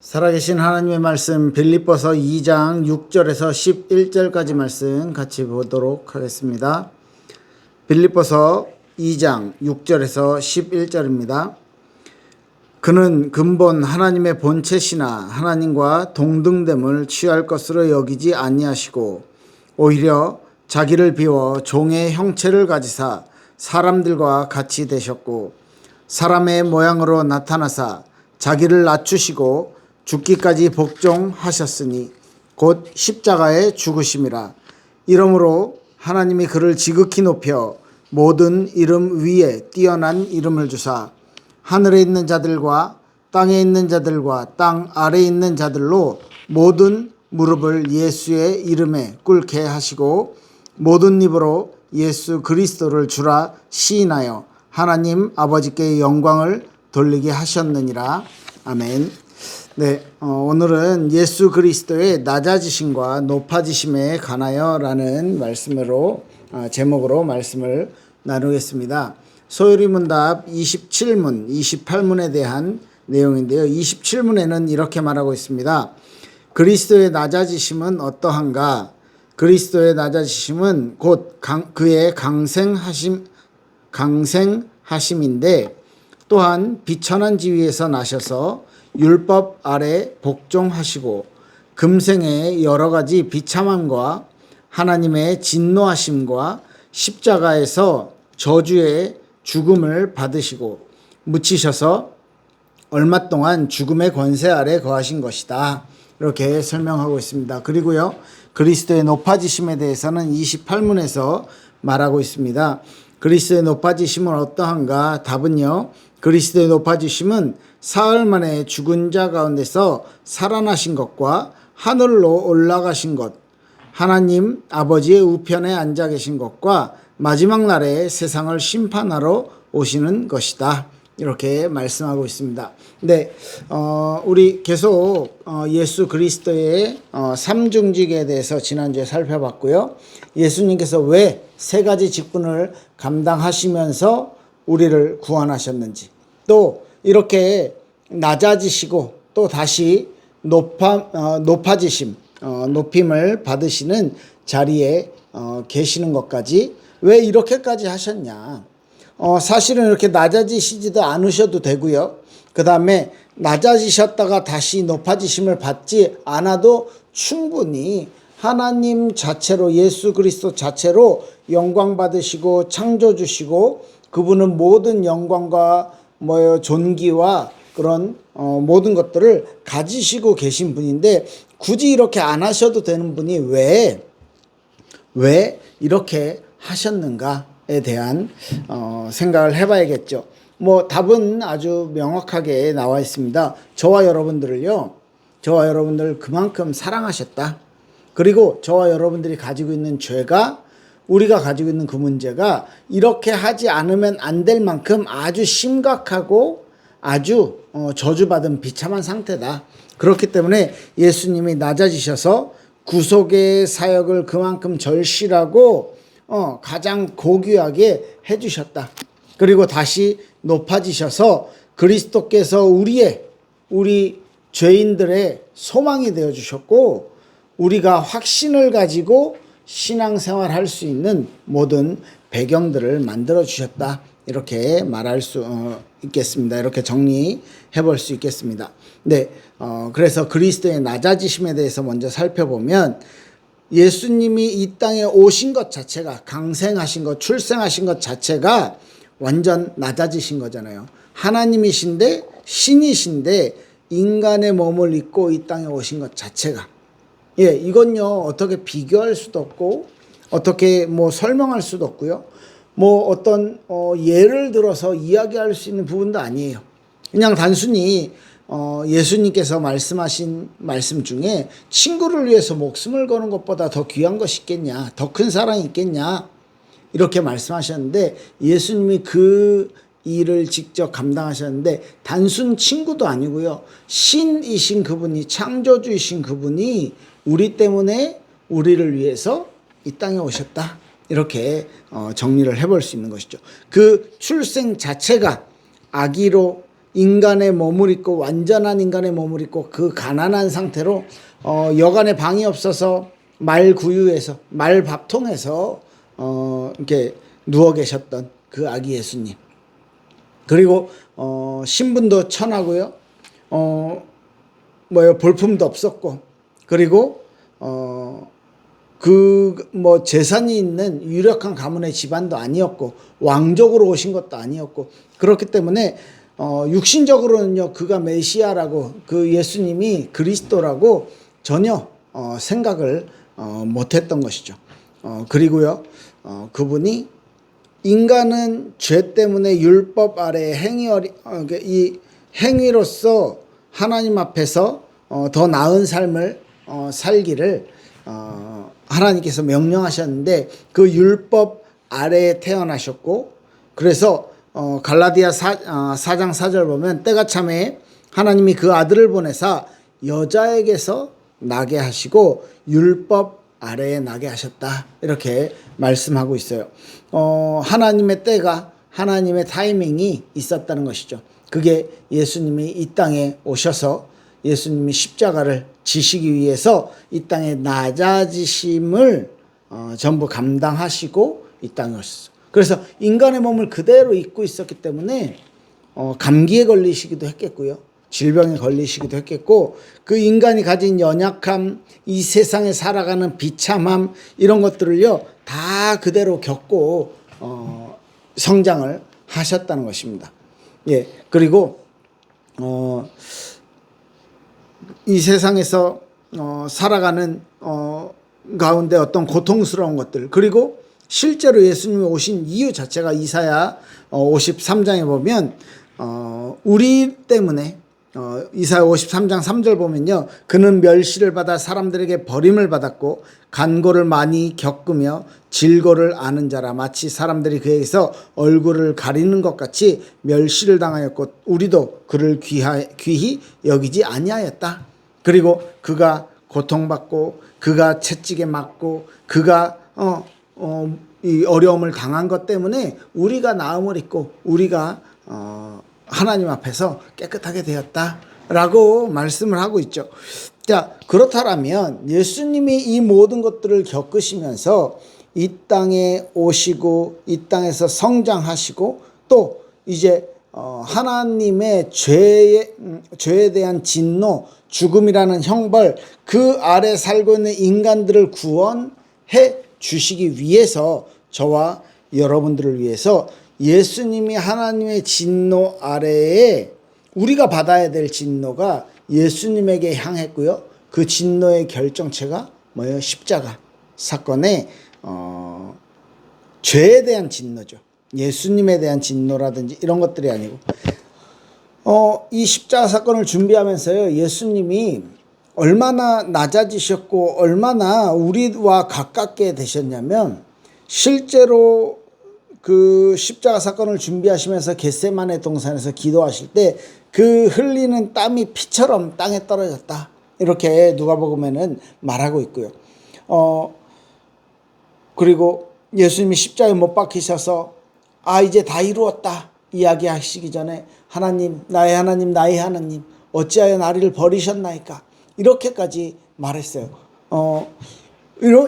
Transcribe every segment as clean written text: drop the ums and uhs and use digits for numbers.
살아계신 하나님의 말씀 빌립보서 2장 6절에서 11절까지 말씀 같이 보도록 하겠습니다. 빌립보서 2장 6절에서 11절입니다. 그는 근본 하나님의 본체시나 하나님과 동등됨을 취할 것으로 여기지 아니하시고 오히려 자기를 비워 종의 형체를 가지사 사람들과 같이 되셨고 사람의 모양으로 나타나사 자기를 낮추시고 죽기까지 복종하셨으니 곧 십자가에 죽으심이라. 이러므로 하나님이 그를 지극히 높여 모든 이름 위에 뛰어난 이름을 주사 하늘에 있는 자들과 땅에 있는 자들과 땅 아래에 있는 자들로 모든 무릎을 예수의 이름에 꿇게 하시고 모든 입으로 예수 그리스도를 주라 시인하여 하나님 아버지께 영광을 돌리게 하셨느니라. 아멘. 네, 오늘은 예수 그리스도의 낮아지심과 높아지심에 관하여 라는 말씀으로 제목으로 말씀을 나누겠습니다. 소요리 문답 27문, 28문에 대한 내용인데요. 27문에는 이렇게 말하고 있습니다. 그리스도의 낮아지심은 어떠한가? 그리스도의 낮아지심은 곧 그의 강생하심인데 또한 비천한 지위에서 나셔서 율법 아래 복종하시고 금생의 여러 가지 비참함과 하나님의 진노하심과 십자가에서 저주의 죽음을 받으시고 묻히셔서 얼마 동안 죽음의 권세 아래 거하신 것이다. 이렇게 설명하고 있습니다. 그리고요, 그리스도의 높아지심에 대해서는 28문에서 말하고 있습니다. 그리스도의 높아지심은 어떠한가? 답은요, 그리스도의 높아지심은 사흘 만에 죽은 자 가운데서 살아나신 것과 하늘로 올라가신 것, 하나님 아버지의 우편에 앉아 계신 것과 마지막 날에 세상을 심판하러 오시는 것이다. 이렇게 말씀하고 있습니다. 네, 우리 계속 예수 그리스도의 삼중직에 대해서 지난주에 살펴봤고요. 예수님께서 왜 세 가지 직분을 감당하시면서 우리를 구원하셨는지, 또 이렇게 낮아지시고 또 다시 높아지심, 높임을 받으시는 자리에 계시는 것까지 왜 이렇게까지 하셨냐. 사실은 이렇게 낮아지시지도 않으셔도 되고요. 그 다음에 낮아지셨다가 다시 높아지심을 받지 않아도 충분히 하나님 자체로, 예수 그리스도 자체로 영광 받으시고 창조 주시고 그분은 모든 영광과 존귀와 그런 모든 것들을 가지시고 계신 분인데 굳이 이렇게 안 하셔도 되는 분이 왜 이렇게 하셨는가에 대한 생각을 해봐야겠죠. 답은 아주 명확하게 나와 있습니다. 저와 여러분들을 그만큼 사랑하셨다. 그리고 저와 여러분들이 가지고 있는 죄가, 우리가 가지고 있는 그 문제가 이렇게 하지 않으면 안 될 만큼 아주 심각하고 아주 저주받은 비참한 상태다. 그렇기 때문에 예수님이 낮아지셔서 구속의 사역을 그만큼 절실하고 가장 고귀하게 해주셨다. 그리고 다시 높아지셔서 그리스도께서 우리 죄인들의 소망이 되어주셨고 우리가 확신을 가지고 신앙생활 할 수 있는 모든 배경들을 만들어 주셨다. 이렇게 말할 수 있겠습니다. 이렇게 정리해 볼 수 있겠습니다. 네, 그래서 그리스도의 낮아지심에 대해서 먼저 살펴보면 예수님이 이 땅에 오신 것 자체가, 강생하신 것, 출생하신 것 자체가 완전 낮아지신 거잖아요. 하나님이신데, 신이신데 인간의 몸을 입고 이 땅에 오신 것 자체가, 이건요 어떻게 비교할 수도 없고 어떻게 설명할 수도 없고요. 어떤 예를 들어서 이야기할 수 있는 부분도 아니에요. 그냥 단순히 예수님께서 말씀하신 말씀 중에 친구를 위해서 목숨을 거는 것보다 더 귀한 것이 있겠냐, 더 큰 사랑이 있겠냐, 이렇게 말씀하셨는데 예수님이 그 일을 직접 감당하셨는데 단순 친구도 아니고요. 신이신 그분이, 창조주이신 그분이 우리 때문에 우리를 위해서 이 땅에 오셨다. 이렇게 정리를 해볼 수 있는 것이죠. 그 출생 자체가 아기로 인간의 몸을 입고 완전한 인간의 몸을 입고 그 가난한 상태로 여간에 방이 없어서 말 구유에서 말 밥통에서 이렇게 누워 계셨던 그 아기 예수님. 그리고 신분도 천하고요. 볼품도 없었고, 그리고 재산이 있는 유력한 가문의 집안도 아니었고, 왕족으로 오신 것도 아니었고, 그렇기 때문에 육신적으로는요, 그가 메시아라고, 그 예수님이 그리스도라고 전혀 생각을 못했던 것이죠. 그리고요, 그분이 인간은 죄 때문에 율법 아래 이 행위로서 하나님 앞에서 더 나은 삶을 살기를 하나님께서 명령하셨는데, 그 율법 아래에 태어나셨고, 그래서 갈라디아 4장 4절 보면 때가 참에 하나님이 그 아들을 보내사 여자에게서 나게 하시고 율법 아래에 나게 하셨다, 이렇게 말씀하고 있어요. 하나님의 때가, 하나님의 타이밍이 있었다는 것이죠. 그게 예수님이 이 땅에 오셔서 예수님이 십자가를 지시기 위해서 이 땅에 낮아지심을 전부 감당하시고 이 땅에 오셨어요. 그래서 인간의 몸을 그대로 입고 있었기 때문에 감기에 걸리시기도 했겠고요, 질병에 걸리시기도 했겠고, 그 인간이 가진 연약함, 이 세상에 살아가는 비참함, 이런 것들을요 다 그대로 겪고 성장을 하셨다는 것입니다. 예, 그리고 이 세상에서 살아가는 가운데 어떤 고통스러운 것들, 그리고 실제로 예수님이 오신 이유 자체가 이사야 53장에 보면 우리 때문에 이사야 53장 3절 보면요, 그는 멸시를 받아 사람들에게 버림을 받았고 간고를 많이 겪으며 질고를 아는 자라. 마치 사람들이 그에게서 얼굴을 가리는 것 같이 멸시를 당하였고 우리도 그를 귀히 여기지 아니하였다. 그리고 그가 고통받고 그가 채찍에 맞고 그가 이 어려움을 당한 것 때문에 우리가 나음을 입고 우리가 하나님 앞에서 깨끗하게 되었다라고 말씀을 하고 있죠. 자, 그렇다면 예수님이 이 모든 것들을 겪으시면서 이 땅에 오시고 이 땅에서 성장하시고 또 이제 하나님의 죄에 대한 진노, 죽음이라는 형벌, 그 아래 살고 있는 인간들을 구원해 주시기 위해서 저와 여러분들을 위해서 예수님이 하나님의 진노 아래에 우리가 받아야 될 진노가 예수님에게 향했고요. 그 진노의 결정체가 뭐예요? 십자가 사건의 죄에 대한 진노죠. 예수님에 대한 진노라든지 이런 것들이 아니고 이 십자가 사건을 준비하면서요, 예수님이 얼마나 낮아지셨고 얼마나 우리와 가깝게 되셨냐면, 실제로 그 십자가 사건을 준비하시면서 겟세마네 동산에서 기도하실 때 그 흘리는 땀이 피처럼 땅에 떨어졌다, 이렇게 누가복음에는 말하고 있고요. 그리고 예수님이 십자가에 못 박히셔서 이제 다 이루었다 이야기하시기 전에 하나님, 나의 하나님 어찌하여 나를 버리셨나이까, 이렇게까지 말했어요.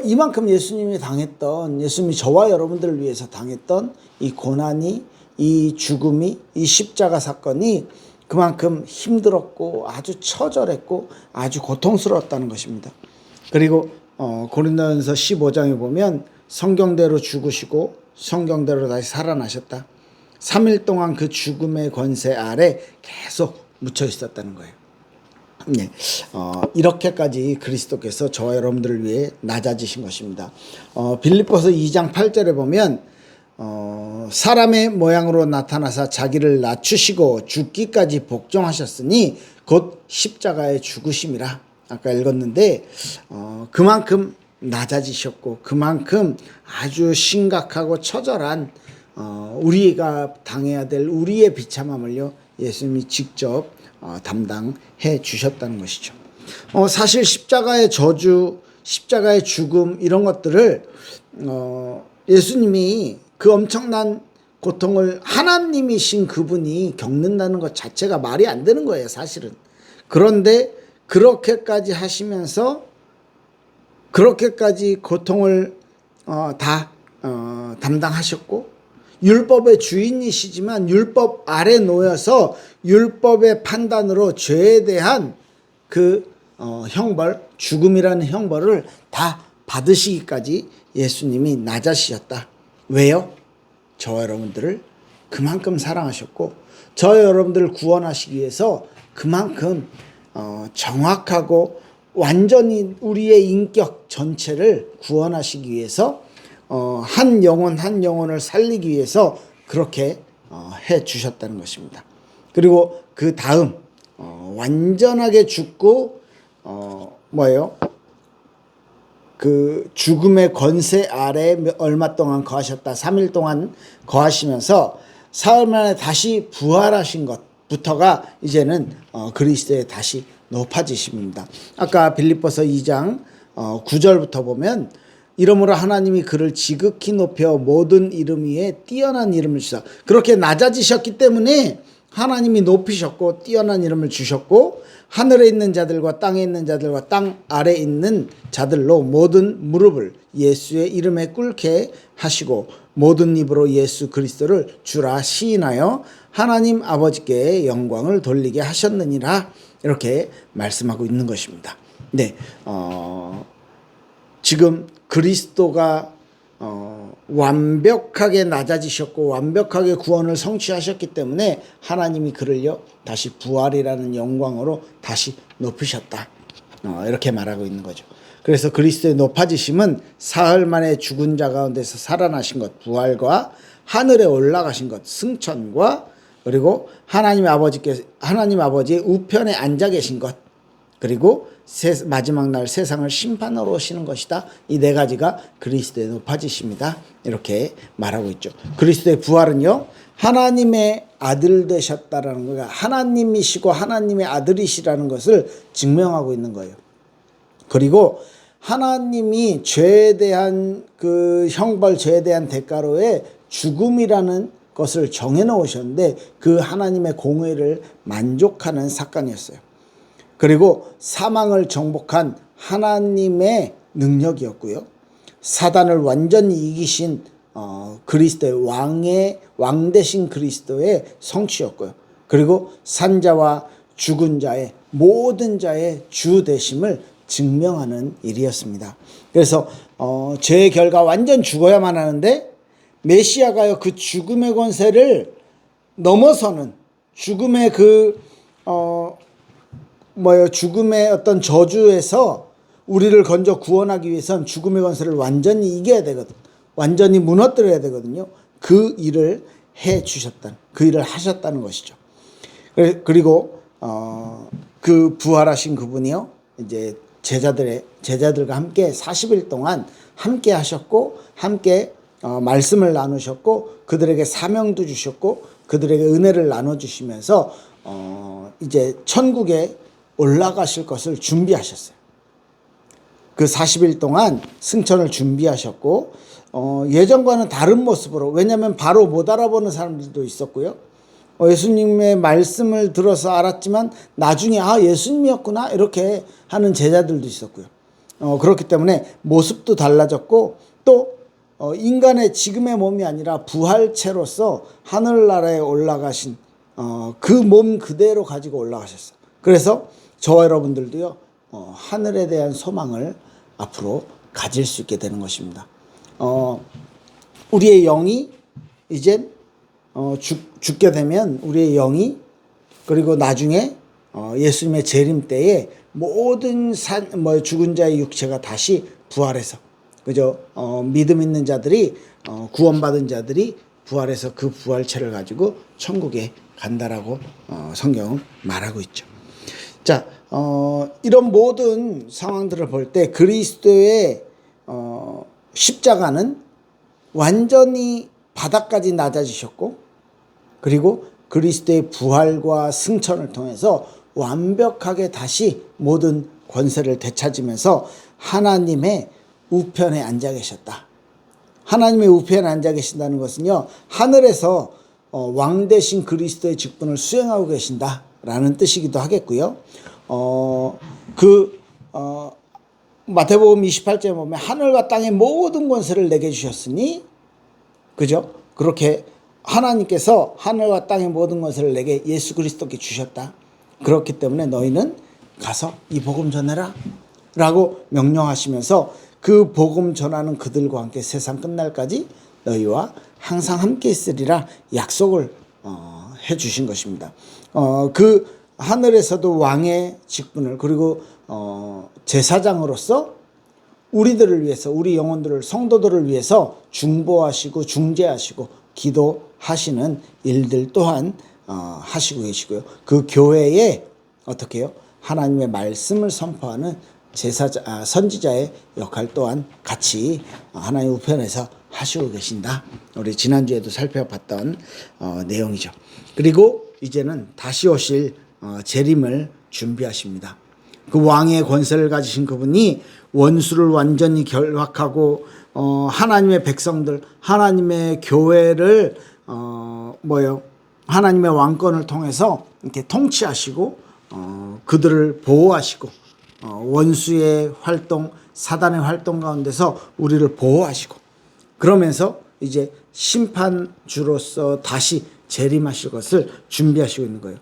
이만큼 예수님이 저와 여러분들을 위해서 당했던 이 고난이, 이 죽음이, 이 십자가 사건이 그만큼 힘들었고 아주 처절했고 아주 고통스러웠다는 것입니다. 그리고 고린도전서 15장에 보면 성경대로 죽으시고 성경대로 다시 살아나셨다. 3일 동안 그 죽음의 권세 아래 계속 묻혀 있었다는 거예요. 네, 이렇게까지 그리스도께서 저와 여러분들을 위해 낮아지신 것입니다. 빌립보서 2장 8절에 보면 사람의 모양으로 나타나사 자기를 낮추시고 죽기까지 복종하셨으니 곧 십자가의 죽으심이라, 아까 읽었는데 그만큼 낮아지셨고 그만큼 아주 심각하고 처절한 우리가 당해야 될 우리의 비참함을요 예수님이 직접 담당해 주셨다는 것이죠. 사실 십자가의 저주, 십자가의 죽음, 이런 것들을 예수님이 그 엄청난 고통을 하나님이신 그분이 겪는다는 것 자체가 말이 안 되는 거예요, 사실은. 그런데 그렇게까지 하시면서 그렇게까지 고통을 다 담당하셨고, 율법의 주인이시지만 율법 아래 놓여서 율법의 판단으로 죄에 대한 그 형벌, 죽음이라는 형벌을 다 받으시기까지 예수님이 나자시셨다. 왜요? 저와 여러분들을 그만큼 사랑하셨고, 저와 여러분들을 구원하시기 위해서 그만큼 정확하고 완전히 우리의 인격 전체를 구원하시기 위해서 한 영혼 한 영혼을 살리기 위해서 그렇게 해 주셨다는 것입니다. 그리고 그 다음 완전하게 죽고 그 죽음의 권세 아래 얼마 동안 거하셨다. 3일 동안 거하시면서 사흘 만에 다시 부활하신 것부터가 이제는 그리스도에 다시 높아지십니다. 아까 빌립보서 2장 9절부터 보면, 이러므로 하나님이 그를 지극히 높여 모든 이름 위에 뛰어난 이름을 주사. 그렇게 낮아지셨기 때문에 하나님이 높이셨고 뛰어난 이름을 주셨고, 하늘에 있는 자들과 땅에 있는 자들과 땅 아래에 있는 자들로 모든 무릎을 예수의 이름에 꿇게 하시고 모든 입으로 예수 그리스도를 주라 시인하여 하나님 아버지께 영광을 돌리게 하셨느니라. 이렇게 말씀하고 있는 것입니다. 네, 지금 그리스도가 완벽하게 낮아지셨고 완벽하게 구원을 성취하셨기 때문에 하나님이 그를요 다시 부활이라는 영광으로 다시 높이셨다. 이렇게 말하고 있는 거죠. 그래서 그리스도의 높아지심은 사흘 만에 죽은 자 가운데서 살아나신 것, 부활과 하늘에 올라가신 것, 승천과 그리고 하나님 아버지의 우편에 앉아 계신 것, 그리고 마지막 날 세상을 심판하러 오시는 것이다. 이 네 가지가 그리스도의 높아지심이다. 이렇게 말하고 있죠. 그리스도의 부활은요, 하나님의 아들 되셨다라는 거가 하나님이시고 하나님의 아들이시라는 것을 증명하고 있는 거예요. 그리고 하나님이 죄에 대한 그 형벌, 죄에 대한 대가로의 죽음이라는 것을 정해 놓으셨는데 그 하나님의 공의를 만족하는 사건이었어요. 그리고 사망을 정복한 하나님의 능력이었고요. 사단을 완전히 이기신 그리스도의 왕 되신 그리스도의 성취였고요. 그리고 산자와 죽은 자의 모든 자의 주 되심을 증명하는 일이었습니다. 그래서 죄의 결과 완전 죽어야만 하는데 메시아가요 그 죽음의 권세를 넘어서는 죽음의 죽음의 어떤 저주에서 우리를 건져 구원하기 위해선 죽음의 권세를 완전히 이겨야 되거든. 완전히 무너뜨려야 되거든요. 그 일을 해 주셨다는, 그 일을 하셨다는 것이죠. 그리고 그 부활하신 그분이요, 이제 제자들과 함께 40일 동안 함께 하셨고, 함께 말씀을 나누셨고, 그들에게 사명도 주셨고, 그들에게 은혜를 나눠주시면서 이제 천국에 올라가실 것을 준비하셨어요. 그 40일 동안 승천을 준비하셨고, 예전과는 다른 모습으로, 왜냐하면 바로 못 알아보는 사람들도 있었고요. 예수님의 말씀을 들어서 알았지만 나중에 예수님이었구나 이렇게 하는 제자들도 있었고요. 그렇기 때문에 모습도 달라졌고, 또 인간의 지금의 몸이 아니라 부활체로서 하늘나라에 올라가신 그 몸 그대로 가지고 올라가셨어요. 그래서 저와 여러분들도요 하늘에 대한 소망을 앞으로 가질 수 있게 되는 것입니다. 우리의 영이 이제 죽게 되면 우리의 영이, 그리고 나중에 예수님의 재림 때에 모든 죽은 자의 육체가 다시 부활해서, 그죠? 믿음 있는 자들이, 구원받은 자들이 부활해서 그 부활체를 가지고 천국에 간다라고 성경은 말하고 있죠. 자, 이런 모든 상황들을 볼 때 그리스도의 십자가는 완전히 바닥까지 낮아지셨고, 그리고 그리스도의 부활과 승천을 통해서 완벽하게 다시 모든 권세를 되찾으면서 하나님의 우편에 앉아 계셨다. 하나님의 우편에 앉아 계신다는 것은요, 하늘에서 왕 대신 그리스도의 직분을 수행하고 계신다라는 뜻이기도 하겠고요. 마태복음 28절에 보면 하늘과 땅의 모든 권세를 내게 주셨으니, 그죠? 그렇게 하나님께서 하늘과 땅의 모든 권세를 내게 예수 그리스도께 주셨다. 그렇기 때문에 너희는 가서 이 복음 전해라 라고 명령하시면서 그 복음 전하는 그들과 함께 세상 끝날까지 너희와 항상 함께 있으리라 약속을 해 주신 것입니다. 그 하늘에서도 왕의 직분을, 그리고 제사장으로서 우리들을 위해서, 우리 영혼들을, 성도들을 위해서 중보하시고 중재하시고 기도하시는 일들 또한 하시고 계시고요. 그 교회에 어떻게 해요? 하나님의 말씀을 선포하는 선지자의 역할 또한 같이 하나님 우편에서 하시고 계신다. 우리 지난주에도 살펴봤던 내용이죠. 그리고 이제는 다시 오실 재림을 준비하십니다. 그 왕의 권세를 가지신 그분이 원수를 완전히 결박하고 하나님의 백성들, 하나님의 교회를 하나님의 왕권을 통해서 이렇게 통치하시고 그들을 보호하시고 원수의 활동, 사단의 활동 가운데서 우리를 보호하시고, 그러면서 이제 심판주로서 다시 재림하실 것을 준비하시고 있는 거예요.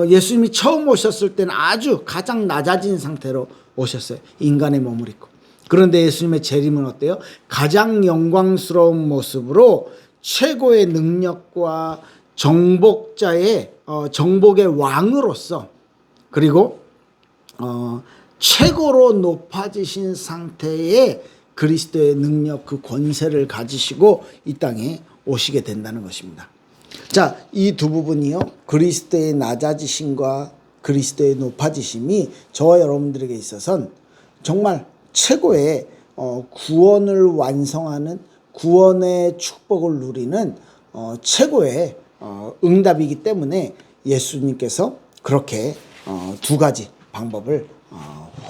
예수님이 처음 오셨을 때는 아주 가장 낮아진 상태로 오셨어요. 인간의 몸을 입고. 그런데 예수님의 재림은 어때요? 가장 영광스러운 모습으로 최고의 능력과 정복의 왕으로서, 그리고 최고로 높아지신 상태의 그리스도의 능력, 그 권세를 가지시고 이 땅에 오시게 된다는 것입니다. 자, 이 두 부분이요, 그리스도의 낮아지심과 그리스도의 높아지심이 저와 여러분들에게 있어서는 정말 최고의 구원을 완성하는, 구원의 축복을 누리는 최고의 응답이기 때문에 예수님께서 그렇게 두 가지 방법을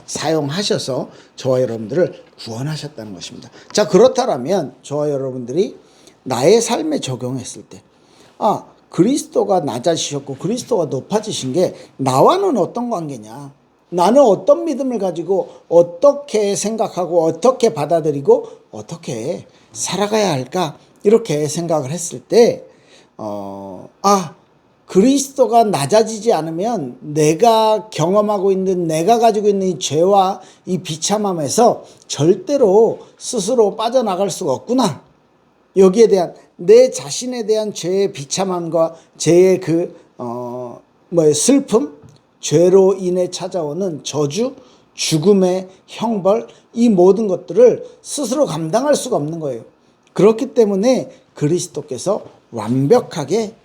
사용하셔서 저와 여러분들을 구원하셨다는 것입니다. 자, 그렇다면 저와 여러분들이 나의 삶에 적용했을 때, 그리스도가 낮아지셨고 그리스도가 높아지신 게 나와는 어떤 관계냐, 나는 어떤 믿음을 가지고 어떻게 생각하고 어떻게 받아들이고 어떻게 살아가야 할까, 이렇게 생각을 했을 때 그리스도가 낮아지지 않으면 내가 경험하고 있는, 내가 가지고 있는 이 죄와 이 비참함에서 절대로 스스로 빠져나갈 수가 없구나. 여기에 대한 내 자신에 대한 죄의 비참함과 죄의 슬픔, 죄로 인해 찾아오는 저주, 죽음의 형벌, 이 모든 것들을 스스로 감당할 수가 없는 거예요. 그렇기 때문에 그리스도께서 완벽하게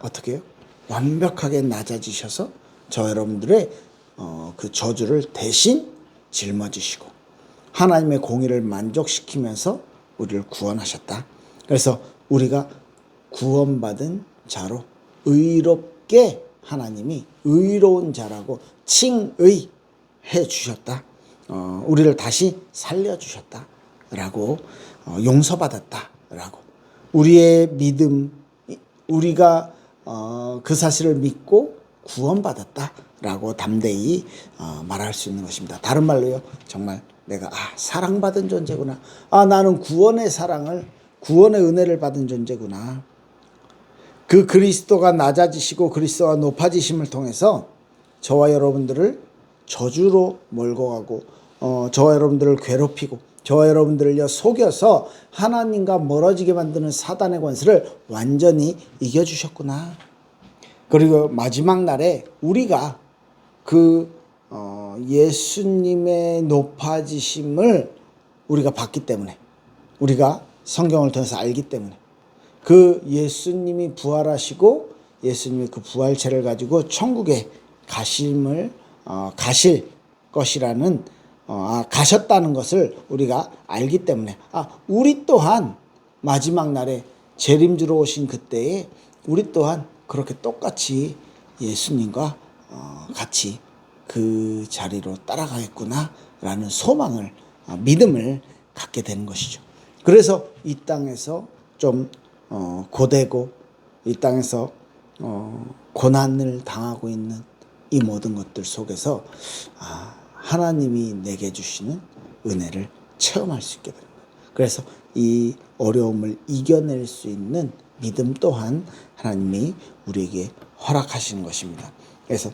어떻게 해요? 완벽하게 낮아지셔서 저 여러분들의 그 저주를 대신 짊어지시고 하나님의 공의를 만족시키면서 우리를 구원하셨다. 그래서 우리가 구원받은 자로 의롭게 하나님이 의로운 자라고 칭의해 주셨다. 우리를 다시 살려주셨다라고, 용서받았다라고, 우리의 믿음, 우리가 그 사실을 믿고 구원받았다라고 담대히 말할 수 있는 것입니다. 다른 말로요, 정말 내가 사랑받은 존재구나, 나는 구원의 사랑을, 구원의 은혜를 받은 존재구나. 그 그리스도가 낮아지시고 그리스도가 높아지심을 통해서 저와 여러분들을 저주로 몰고 가고 저와 여러분들을 괴롭히고 저와 여러분들을 속여서 하나님과 멀어지게 만드는 사단의 권세를 완전히 이겨주셨구나. 그리고 마지막 날에 우리가 그 예수님의 높아지심을 우리가 봤기 때문에, 우리가 성경을 통해서 알기 때문에, 그 예수님이 부활하시고 예수님이 그 부활체를 가지고 천국에 가실 것이라는 가셨다는 것을 우리가 알기 때문에, 우리 또한 마지막 날에 재림주로 오신 그때에 우리 또한 그렇게 똑같이 예수님과 같이 그 자리로 따라가겠구나 라는 소망을, 믿음을 갖게 되는 것이죠. 그래서 이 땅에서 좀 고되고 이 땅에서 고난을 당하고 있는 이 모든 것들 속에서 하나님이 내게 주시는 은혜를 체험할 수 있게 됩니다. 그래서 이 어려움을 이겨낼 수 있는 믿음 또한 하나님이 우리에게 허락하시는 것입니다. 그래서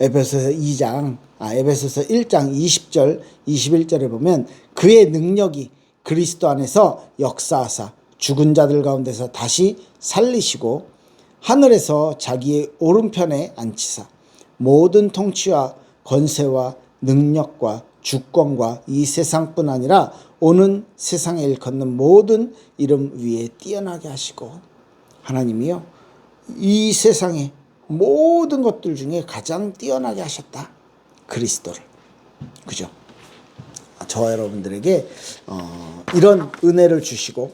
에베소서 1장 20절 21절에 보면 그의 능력이 그리스도 안에서 역사하사 죽은 자들 가운데서 다시 살리시고 하늘에서 자기의 오른편에 앉히사 모든 통치와 권세와 능력과 주권과 이 세상뿐 아니라 오는 세상에 일컫는 모든 이름 위에 뛰어나게 하시고, 하나님이요 이 세상의 모든 것들 중에 가장 뛰어나게 하셨다. 그리스도를. 그죠? 저와 여러분들에게 이런 은혜를 주시고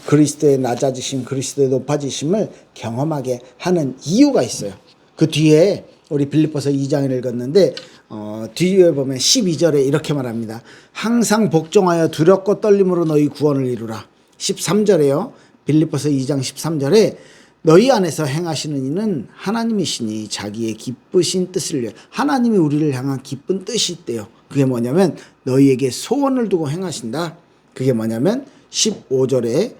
그리스도의 낮아지심, 그리스도의 높아지심을 경험하게 하는 이유가 있어요. 그 뒤에 우리 빌립보서 2장을 읽었는데 뒤에 보면 12절에 이렇게 말합니다. 항상 복종하여 두렵고 떨림으로 너희 구원을 이루라. 13절에요. 빌립보서 2장 13절에 너희 안에서 행하시는 이는 하나님이시니 자기의 기쁘신 뜻을 위해, 하나님이 우리를 향한 기쁜 뜻이 있대요. 그게 뭐냐면 너희에게 소원을 두고 행하신다. 그게 뭐냐면 15절에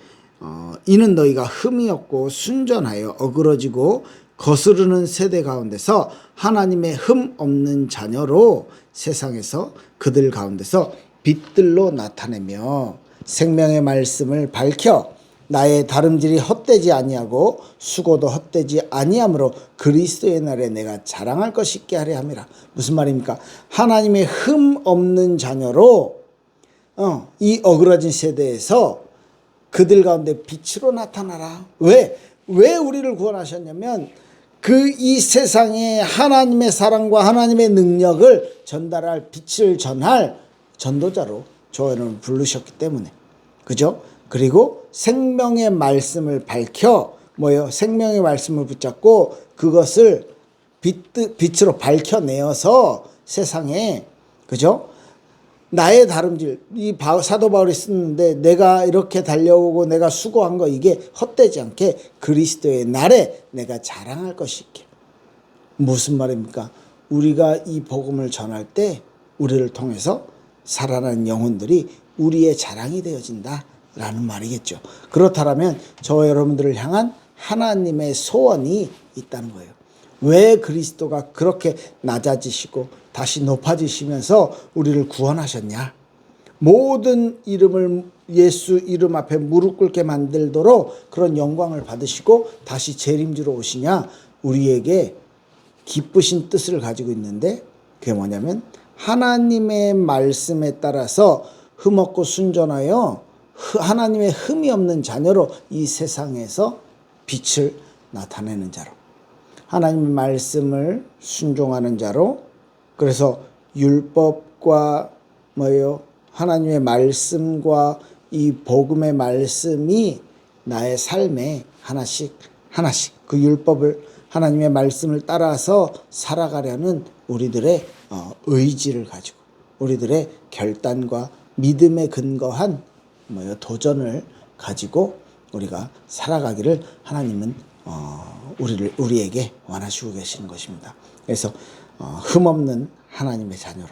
이는 너희가 흠이 없고 순전하여 어그러지고 거스르는 세대 가운데서 하나님의 흠 없는 자녀로 세상에서 그들 가운데서 빛들로 나타내며 생명의 말씀을 밝혀 나의 다름질이 헛되지 아니하고 수고도 헛되지 아니하므로 그리스도의 날에 내가 자랑할 것이 있게 하려 함이라. 무슨 말입니까? 하나님의 흠 없는 자녀로 이 어그러진 세대에서 그들 가운데 빛으로 나타나라. 왜 우리를 구원하셨냐면 이 세상에 하나님의 사랑과 하나님의 능력을 전달할, 빛을 전할 전도자로 저와 여러분을 부르셨기 때문에. 그죠? 그리고 생명의 말씀을 밝혀 생명의 말씀을 붙잡고 그것을 빛으로 밝혀내어서 세상에, 그죠? 나의 다름질, 이 사도 바울이 쓰는데 내가 이렇게 달려오고 내가 수고한 거 이게 헛되지 않게 그리스도의 날에 내가 자랑할 것이 있게. 무슨 말입니까? 우리가 이 복음을 전할 때 우리를 통해서 살아나는 영혼들이 우리의 자랑이 되어진다 라는 말이겠죠. 그렇다면 저와 여러분들을 향한 하나님의 소원이 있다는 거예요. 왜 그리스도가 그렇게 낮아지시고 다시 높아지시면서 우리를 구원하셨냐? 모든 이름을 예수 이름 앞에 무릎 꿇게 만들도록 그런 영광을 받으시고 다시 재림지로 오시냐? 우리에게 기쁘신 뜻을 가지고 있는데 그게 뭐냐면 하나님의 말씀에 따라서 흠없고 순전하여 하나님의 흠이 없는 자녀로 이 세상에서 빛을 나타내는 자로, 하나님의 말씀을 순종하는 자로, 그래서 율법과 하나님의 말씀과 이 복음의 말씀이 나의 삶에 하나씩 그 율법을, 하나님의 말씀을 따라서 살아가려는 우리들의 의지를 가지고 우리들의 결단과 믿음에 근거한 도전을 가지고 우리가 살아가기를 하나님은 우리에게 원하시고 계시는 것입니다. 그래서 흠없는 하나님의 자녀로,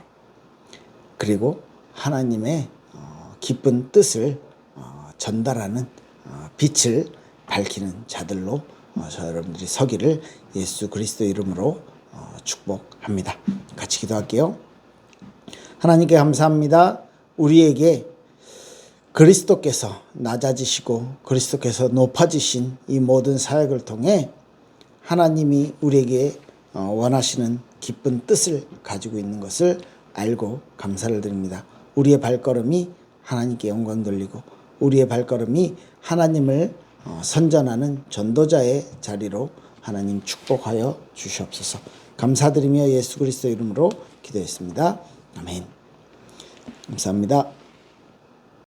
그리고 하나님의 기쁜 뜻을 전달하는 빛을 밝히는 자들로 저 여러분들이 서기를 예수 그리스도 이름으로 축복합니다. 같이 기도할게요. 하나님께 감사합니다. 우리에게 그리스도께서 낮아지시고 그리스도께서 높아지신 이 모든 사역을 통해 하나님이 우리에게 원하시는 기쁜 뜻을 가지고 있는 것을 알고 감사를 드립니다. 우리의 발걸음이 하나님께 영광 돌리고 우리의 발걸음이 하나님을 선전하는 전도자의 자리로 하나님 축복하여 주시옵소서. 감사드리며 예수 그리스도 이름으로 기도했습니다. 아멘. 감사합니다.